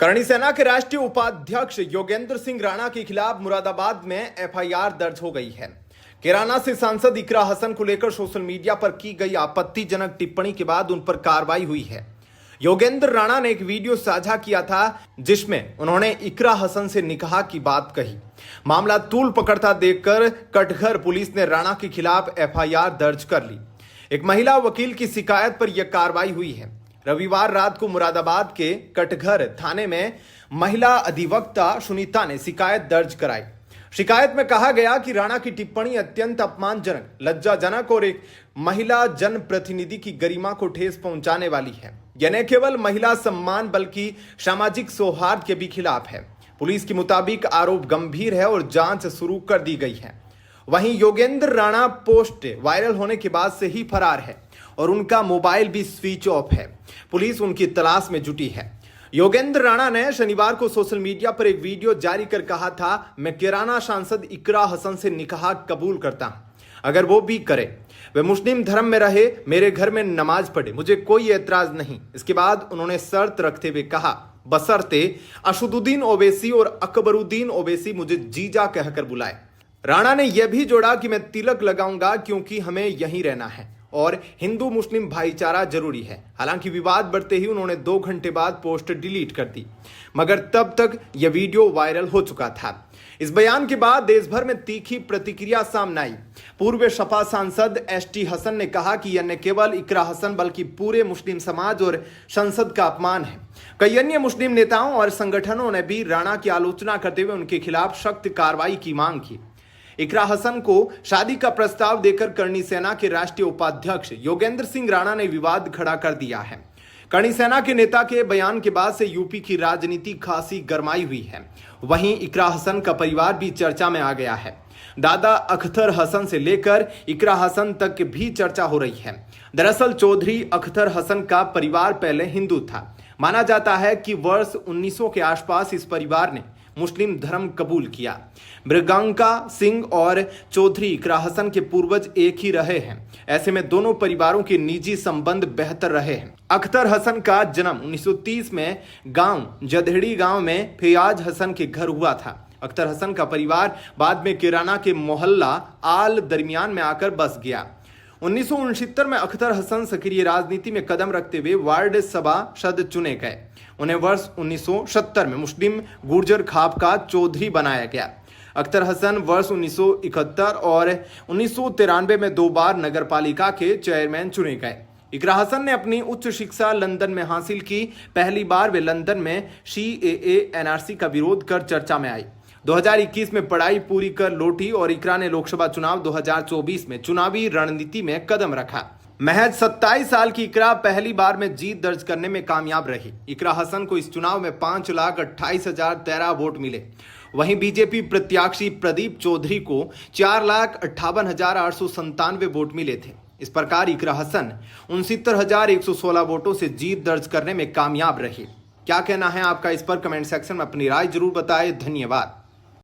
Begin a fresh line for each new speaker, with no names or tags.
करणी सेना के राष्ट्रीय उपाध्यक्ष योगेंद्र सिंह राणा के खिलाफ मुरादाबाद में एफआईआर दर्ज हो गई है। कैराना से सांसद इकरा हसन को लेकर सोशल मीडिया पर की गई आपत्तिजनक टिप्पणी के बाद उन पर कार्रवाई हुई है। योगेंद्र राणा ने एक वीडियो साझा किया था जिसमें उन्होंने इकरा हसन से निकाह की बात कही। मामला तूल पकड़ता देखकर कटघर पुलिस ने राणा के खिलाफ एफआईआर दर्ज कर ली। एक महिला वकील की शिकायत पर यह कार्रवाई हुई है। रविवार रात को मुरादाबाद के कटघर थाने में महिला अधिवक्ता सुनीता ने शिकायत दर्ज कराई। शिकायत में कहा गया कि राणा की टिप्पणी अत्यंत अपमानजनक, लज्जाजनक और एक महिला जनप्रतिनिधि की गरिमा को ठेस पहुंचाने वाली है। यह न केवल महिला सम्मान बल्कि सामाजिक सौहार्द के भी खिलाफ है। पुलिस के मुताबिक आरोप गंभीर है और जांच शुरू कर दी गई है। वहीं योगेंद्र राणा पोस्ट वायरल होने के बाद से ही फरार है और उनका मोबाइल भी स्विच ऑफ है। पुलिस उनकी तलाश में जुटी है। योगेंद्र राणा ने शनिवार को सोशल मीडिया पर एक वीडियो जारी कर कहा था, मैं कैराना सांसद इकरा हसन से निकाह कबूल करता हूं, अगर वो भी करे, वे मुस्लिम धर्म में रहे, मेरे घर में नमाज पढ़े, मुझे कोई एतराज नहीं। इसके बाद उन्होंने शर्त रखते हुए कहा, बशर्ते असदुद्दीन ओवैसी और अकबरुद्दीन ओवैसी मुझे जीजा कहकर बुलाए। राणा ने यह भी जोड़ा कि मैं तिलक लगाऊंगा क्योंकि हमें यहीं रहना है और हिंदू मुस्लिम भाईचारा जरूरी है। हालांकि विवाद बढ़ते ही उन्होंने 2 घंटे बाद पोस्ट डिलीट कर दी, मगर तब तक यह वीडियो वायरल हो चुका था। इस बयान के बाद देश भर में तीखी प्रतिक्रिया सामने आई। पूर्व सपा सांसद एसटी हसन ने कहा कि यह न केवल इकरा हसन बल्कि पूरे मुस्लिम समाज और संसद का अपमान है। कई अन्य मुस्लिम नेताओं और संगठनों ने भी राणा की आलोचना करते हुए उनके खिलाफ सख्त कार्रवाई की मांग की। इकरा हसन को शादी का प्रस्ताव देकर करणी सेना के राष्ट्रीय उपाध्यक्ष योगेंद्र सिंह राणा ने विवाद खड़ा कर दिया है। करणी सेना के नेता के बयान के बाद से यूपी की राजनीति खासी गरमाई हुई है। वहीं इकरा हसन का परिवार भी चर्चा में आ गया है। दादा अख्तर हसन से लेकर इकरा हसन तक भी चर्चा हो रही है। दरअसल चौधरी अख्तर हसन का परिवार पहले हिंदू था। माना जाता है कि वर्ष 1900 के आसपास इस परिवार ने मुस्लिम धर्म कबूल किया। मृगांका सिंह और चौधरी इकरा हसन के पूर्वज एक ही रहे हैं। ऐसे में दोनों परिवारों के निजी संबंध बेहतर रहे हैं। अख्तर हसन का जन्म 1930 में गांव जदहड़ी गांव में फैयाज हसन के घर हुआ था। अख्तर हसन का परिवार बाद में कैराना के मोहल्ला आल दरमियान में आकर बस गया। 1969 में अख्तर हसन सक्रिय राजनीति में कदम रखते हुए वार्ड सभा सदस्य चुने गए। उन्हें वर्ष 1970 में मुस्लिम गुर्जर खाप का चौधरी बनाया गया। अख्तर हसन वर्ष 1971 और 1993 में 2 बार नगर पालिका के चेयरमैन चुने गए। इकरा हसन ने अपनी उच्च शिक्षा लंदन में हासिल की। पहली बार वे लंदन में CAA NRC का विरोध कर चर्चा में आई। 2021 में पढ़ाई पूरी कर लौटी और इकरा ने लोकसभा चुनाव 2024 में चुनावी रणनीति में कदम रखा। महज 27 साल की इकरा पहली बार में जीत दर्ज करने में कामयाब रही। इकरा हसन को इस चुनाव में 5,28,013 वोट मिले। वहीं बीजेपी प्रत्याशी प्रदीप चौधरी को 4,58,897 वोट मिले थे। इस प्रकार इकरा हसन 69,116 वोटों से जीत दर्ज करने में कामयाब रही। क्या कहना है आपका इस पर? कमेंट सेक्शन में अपनी राय जरूर बताएं। धन्यवाद।